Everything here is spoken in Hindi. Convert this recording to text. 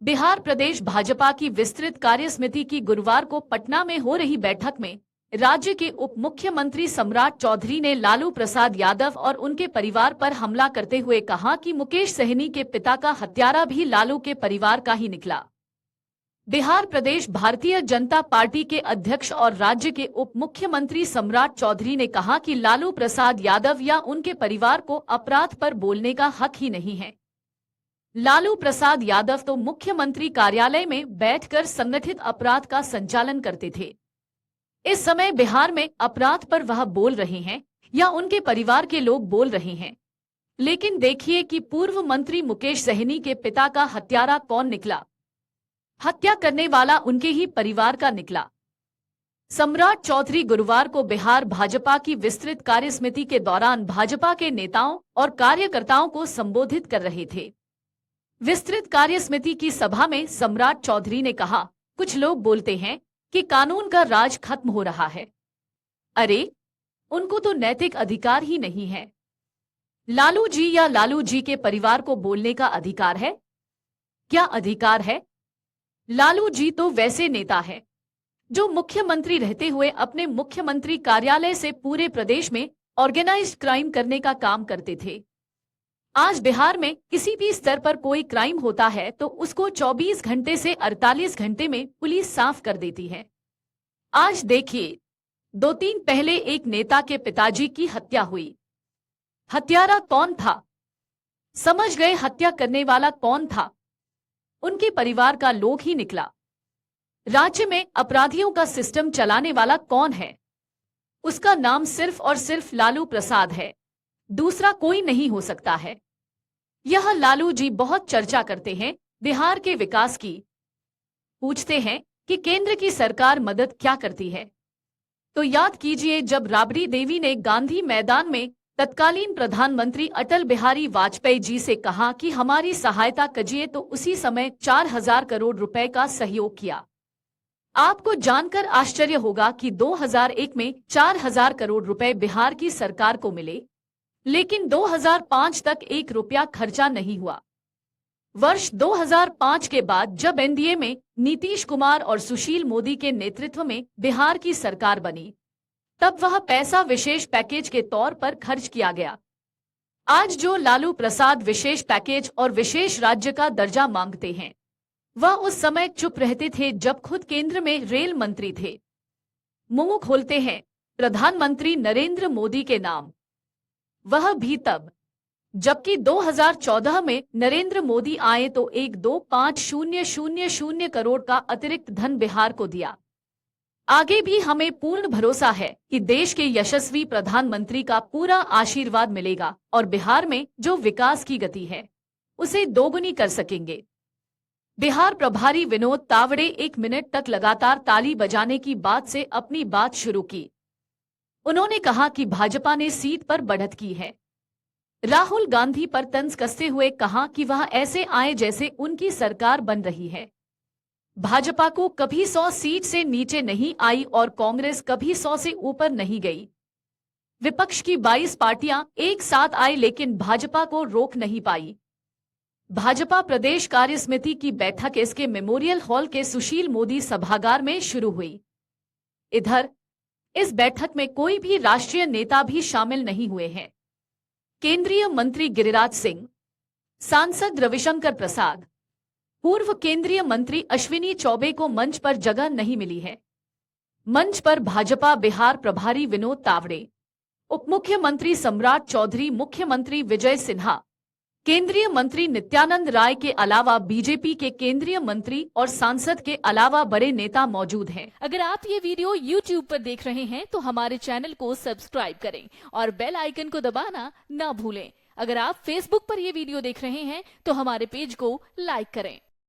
बिहार प्रदेश भाजपा की विस्तृत कार्यसमिति की गुरुवार को पटना में हो रही बैठक में राज्य के उप मुख्यमंत्री सम्राट चौधरी ने लालू प्रसाद यादव और उनके परिवार पर हमला करते हुए कहा कि मुकेश सहनी के पिता का हत्यारा भी लालू के परिवार का ही निकला। बिहार प्रदेश भारतीय जनता पार्टी के अध्यक्ष और राज्य के उप मुख्यमंत्री सम्राट चौधरी ने कहा कि लालू प्रसाद यादव या उनके परिवार को अपराध पर बोलने का हक ही नहीं है। लालू प्रसाद यादव तो मुख्यमंत्री कार्यालय में बैठकर संगठित अपराध का संचालन करते थे। इस समय बिहार में अपराध पर वह बोल रहे हैं या उनके परिवार के लोग बोल रहे हैं। लेकिन देखिए कि पूर्व मंत्री मुकेश सहनी के पिता का हत्यारा कौन निकला। हत्या करने वाला उनके ही परिवार का निकला। सम्राट चौधरी गुरुवार को बिहार भाजपा की विस्तृत कार्यसमिति के दौरान भाजपा के नेताओं और कार्यकर्ताओं को संबोधित कर रहे थे। विस्तृत कार्यसमिति की सभा में सम्राट चौधरी ने कहा, कुछ लोग बोलते हैं कि कानून का राज खत्म हो रहा है। अरे, उनको तो नैतिक अधिकार ही नहीं है। लालू जी या लालू जी के परिवार को बोलने का अधिकार है? क्या अधिकार है? लालू जी तो वैसे नेता है जो मुख्यमंत्री रहते हुए अपने मुख्यमंत्री कार्यालय से पूरे प्रदेश में ऑर्गेनाइज्ड क्राइम करने का काम करते थे। आज बिहार में किसी भी स्तर पर कोई क्राइम होता है तो उसको 24 घंटे से 48 घंटे में पुलिस साफ कर देती है। आज देखिए, 2 दिन पहले एक नेता के पिताजी की हत्या हुई। हत्यारा कौन था? समझ गए हत्या करने वाला कौन था? उनके परिवार का लोग ही निकला। राज्य में अपराधियों का सिस्टम चलाने वाला कौन है? उसका नाम सिर्फ और सिर्फ लालू प्रसाद है, दूसरा कोई नहीं हो सकता है। यह लालू जी बहुत चर्चा करते हैं बिहार के विकास की। पूछते हैं कि केंद्र की सरकार मदद क्या करती है, तो याद कीजिए जब राबड़ी देवी ने गांधी मैदान में तत्कालीन प्रधानमंत्री अटल बिहारी वाजपेयी जी से कहा कि हमारी सहायता कीजिए, तो उसी समय 4,000 करोड़ रुपए का सहयोग किया। आपको जानकर आश्चर्य होगा कि 2001 में 4,000 करोड़ रुपए बिहार की सरकार को मिले, लेकिन 2005 तक 1 रुपया खर्चा नहीं हुआ। वर्ष 2005 के बाद जब एनडीए में नीतीश कुमार और सुशील मोदी के नेतृत्व में बिहार की सरकार बनी, तब वह पैसा विशेष पैकेज के तौर पर खर्च किया गया। आज जो लालू प्रसाद विशेष पैकेज और विशेष राज्य का दर्जा मांगते हैं, वह उस समय चुप रहते थे जब खुद केंद्र में रेल मंत्री थे। मुंह खोलते हैं प्रधानमंत्री नरेंद्र मोदी के नाम, वह भी तब जबकि 2014 में नरेंद्र मोदी आए तो 1,25,000 करोड़ का अतिरिक्त धन बिहार को दिया। आगे भी हमें पूर्ण भरोसा है कि देश के यशस्वी प्रधानमंत्री का पूरा आशीर्वाद मिलेगा और बिहार में जो विकास की गति है उसे दोगुनी कर सकेंगे। बिहार प्रभारी विनोद तावड़े 1 मिनट तक लगातार ताली बजाने की बात से अपनी बात शुरू की। उन्होंने कहा कि भाजपा ने सीट पर बढ़त की है। राहुल गांधी पर तंज कसते हुए कहा कि वह ऐसे आए जैसे उनकी सरकार बन रही है। भाजपा को कभी 100 सीट से नीचे नहीं आई और कांग्रेस कभी 100 से ऊपर नहीं गई। विपक्ष की 22 पार्टियां एक साथ आई लेकिन भाजपा को रोक नहीं पाई। भाजपा प्रदेश कार्यसमिति की बैठक इसके मेमोरियल हॉल के सुशील मोदी सभागार में शुरू हुई। इधर इस बैठक में कोई भी राष्ट्रीय नेता भी शामिल नहीं हुए हैं। केंद्रीय मंत्री गिरिराज सिंह, सांसद रविशंकर प्रसाद, पूर्व केंद्रीय मंत्री अश्विनी चौबे को मंच पर जगह नहीं मिली है। मंच पर भाजपा बिहार प्रभारी विनोद तावड़े, उप मुख्यमंत्री सम्राट चौधरी, मुख्यमंत्री विजय सिन्हा, केंद्रीय मंत्री नित्यानंद राय के अलावा बीजेपी के केंद्रीय मंत्री और सांसद के अलावा बड़े नेता मौजूद हैं। अगर आप ये वीडियो YouTube पर देख रहे हैं तो हमारे चैनल को सब्सक्राइब करें और बेल आइकन को दबाना ना भूलें। अगर आप Facebook पर ये वीडियो देख रहे हैं तो हमारे पेज को लाइक करें।